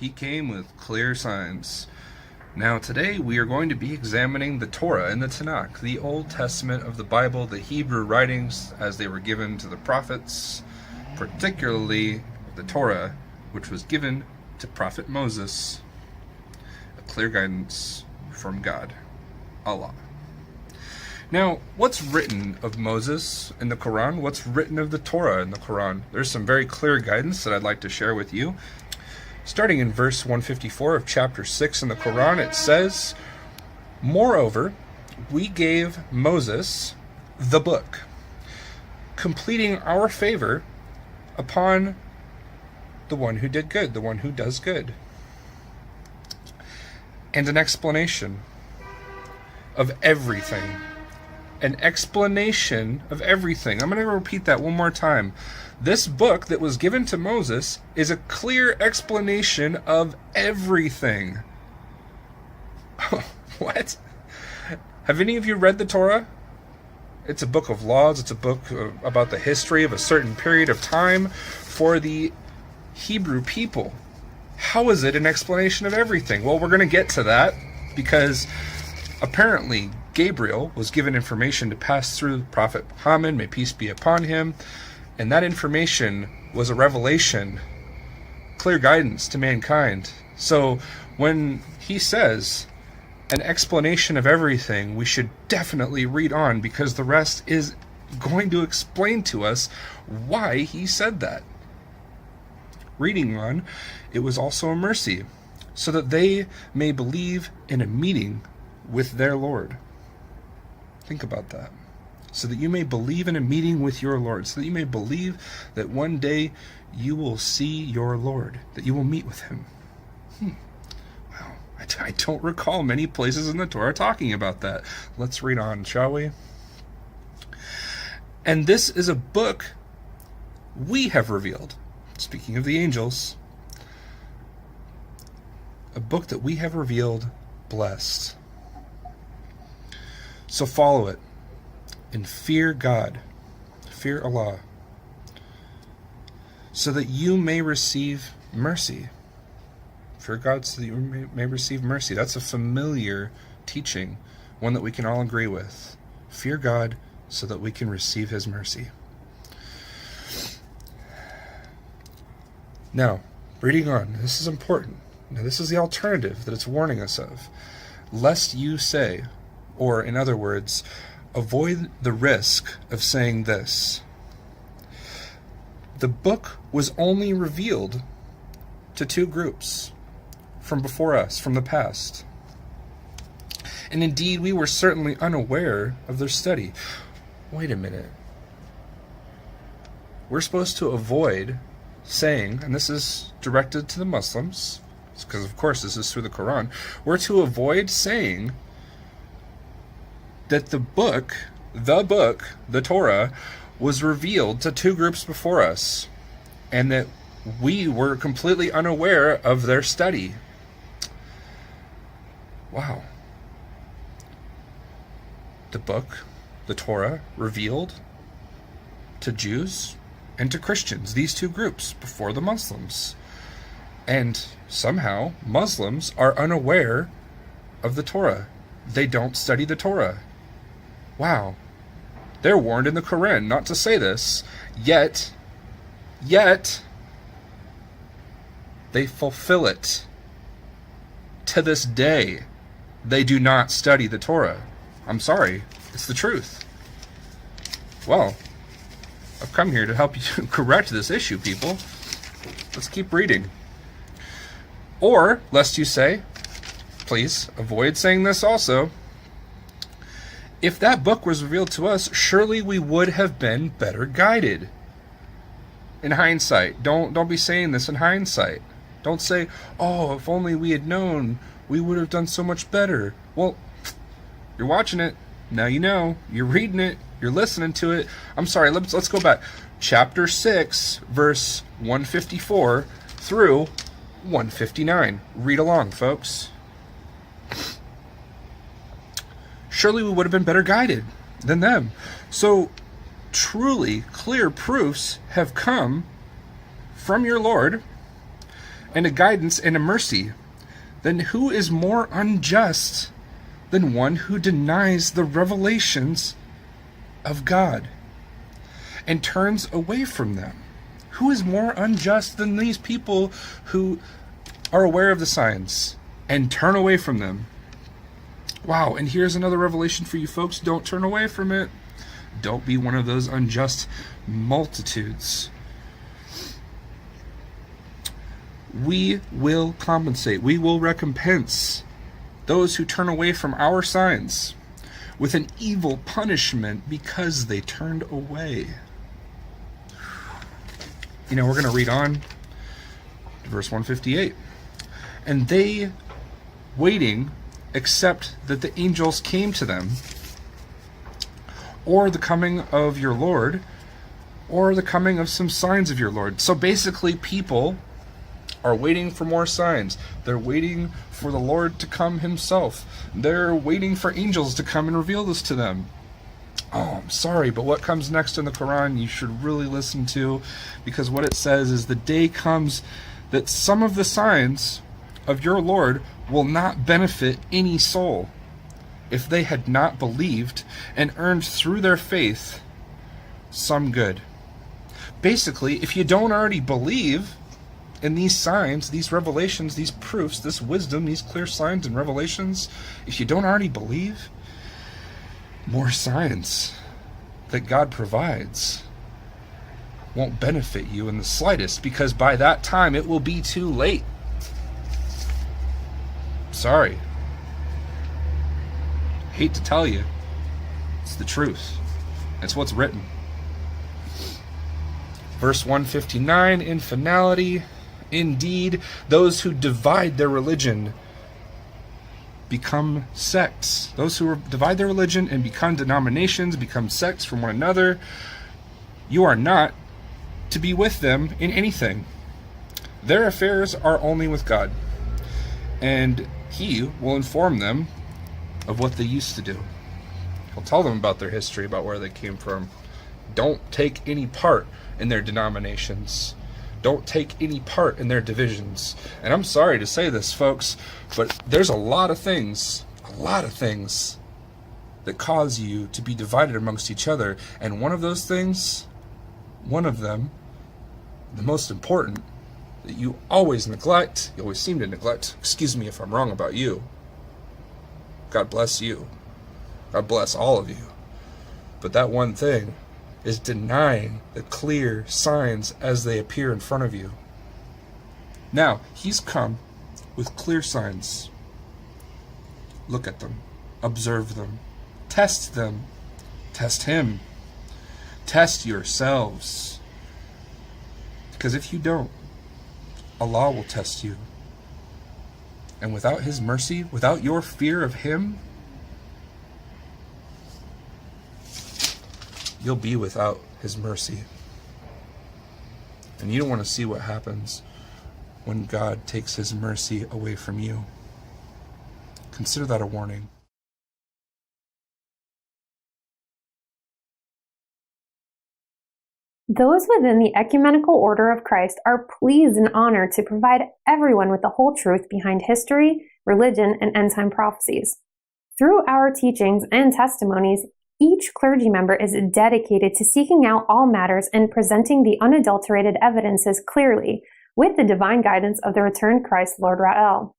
He came with clear signs. Now today we are going to be examining the Torah and the Tanakh, the Old Testament of the Bible, the Hebrew writings as they were given to the prophets, particularly the Torah, which was given to Prophet Moses, a clear guidance from God, Allah. Now, what's written of Moses in the Quran? What's written of the Torah in the Quran? There's some very clear guidance that I'd like to share with you. Starting in verse 154 of chapter 6 in the Quran, it says, "Moreover, we gave Moses the book, completing our favor upon the one who did good, the one who does good, and an explanation of everything." An explanation of everything. I'm going to repeat that one more time. This book that was given to Moses is a clear explanation of everything. What? Have any of you read the Torah? It's a book of laws. It's a book about the history of a certain period of time for the Hebrew people. How is it an explanation of everything? Well, we're going to get to that because apparently Gabriel was given information to pass through the Prophet Muhammad, may peace be upon him, and that information was a revelation, clear guidance to mankind. So when he says an explanation of everything, we should definitely read on because the rest is going to explain to us why he said that. Reading on, it was also a mercy, so that they may believe in a meeting with their Lord. Think about that. So that you may believe in a meeting with your Lord. So that you may believe that one day you will see your Lord. That you will meet with him. Wow. I don't recall many places in the Torah talking about that. Let's read on, shall we? "And this is a book we have revealed." Speaking of the angels. A book that we have revealed, blessed. So follow it and fear God, fear Allah, so that you may receive mercy. Fear God so that you may receive mercy. That's a familiar teaching, one that we can all agree with. Fear God so that we can receive his mercy. Now, reading on, this is important. Now, this is the alternative that it's warning us of. "Lest you say," or in other words, avoid the risk of saying this: "The book was only revealed to two groups from before us, from the past. And indeed, we were certainly unaware of their study." Wait a minute. We're supposed to avoid saying, and this is directed to the Muslims, because of course this is through the Quran, we're to avoid saying that the book, the Torah, was revealed to two groups before us, and that we were completely unaware of their study. Wow. The book, the Torah, revealed to Jews and to Christians, these two groups before the Muslims. And somehow Muslims are unaware of the Torah. They don't study the Torah. Wow. They're warned in the Quran not to say this, yet they fulfill it. To this day, they do not study the Torah. I'm sorry, it's the truth. Well, I've come here to help you correct this issue, people. Let's keep reading. "Or, lest you say," please avoid saying this also, "if that book was revealed to us, surely we would have been better guided." In hindsight, don't be saying this in hindsight. Don't say, "Oh, if only we had known, we would have done so much better." Well, you're watching it. Now you know. You're reading it. You're listening to it. I'm sorry, let's go back. Chapter 6, verse 154 through 159. Read along, folks. "Surely we would have been better guided than them." So, truly clear proofs have come from your Lord, and a guidance and a mercy, then who is more unjust than one who denies the revelations of God and turns away from them? Who is more unjust than these people who are aware of the signs and turn away from them? Wow, and here's another revelation for you folks. Don't turn away from it. Don't be one of those unjust multitudes. We will compensate. We will recompense those who turn away from our signs with an evil punishment because they turned away. We're going to read on to verse 158. And they, waiting, except that the angels came to them, or the coming of your Lord, or the coming of some signs of your Lord. So basically, people are waiting for more signs. They're waiting for the Lord to come himself. They're waiting for angels to come and reveal this to them. Oh, I'm sorry, but what comes next in the Quran you should really listen to, because what it says is the day comes that some of the signs of your Lord will not benefit any soul if they had not believed and earned through their faith some good. Basically, if you don't already believe in these signs, these revelations, these proofs, this wisdom, these clear signs and revelations, if you don't already believe, more signs that God provides won't benefit you in the slightest, because by that time it will be too late. Sorry. Hate to tell you. It's the truth. It's what's written. Verse 159, in finality, indeed, those who divide their religion become sects. Those who divide their religion and become denominations, become sects from one another, you are not to be with them in anything. Their affairs are only with God, and He will inform them of what they used to do. He'll tell them about their history, about where they came from. Don't take any part in their denominations. Don't take any part in their divisions. And I'm sorry to say this, folks, but there's a lot of things that cause you to be divided amongst each other. And one of those things, one of them, the most important, that you always neglect, you always seem to neglect, excuse me if I'm wrong about you. God bless you. God bless all of you. But that one thing is denying the clear signs as they appear in front of you. Now, He's come with clear signs. Look at them. Observe them. Test them. Test Him. Test yourselves. Because if you don't, Allah will test you. And without His mercy, without your fear of Him, you'll be without His mercy. And you don't want to see what happens when God takes His mercy away from you. Consider that a warning. Those within the Ecumenical Order of Christ are pleased and honored to provide everyone with the whole truth behind history, religion, and end-time prophecies. Through our teachings and testimonies, each clergy member is dedicated to seeking out all matters and presenting the unadulterated evidences clearly, with the divine guidance of the returned Christ, Lord Ra'el.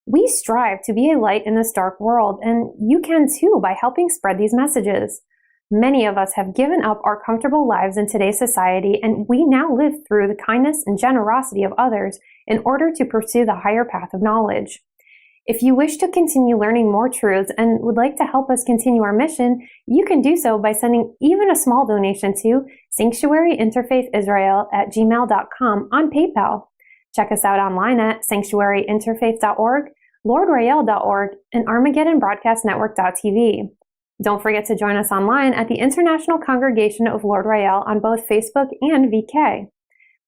We strive to be a light in this dark world, and you can too by helping spread these messages. Many of us have given up our comfortable lives in today's society, and we now live through the kindness and generosity of others in order to pursue the higher path of knowledge. If you wish to continue learning more truths and would like to help us continue our mission, you can do so by sending even a small donation to sanctuaryinterfaithisrael@gmail.com on PayPal. Check us out online at sanctuaryinterfaith.org, lordrael.org, and armageddonbroadcastnetwork.tv. Don't forget to join us online at the International Congregation of Lord Rael on both Facebook and VK.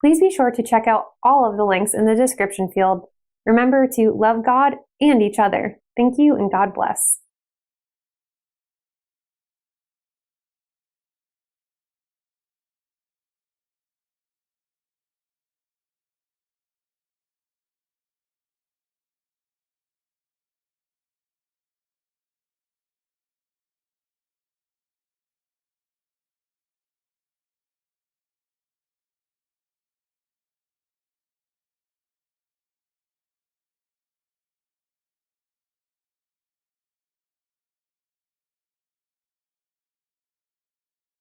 Please be sure to check out all of the links in the description field. Remember to love God and each other. Thank you and God bless.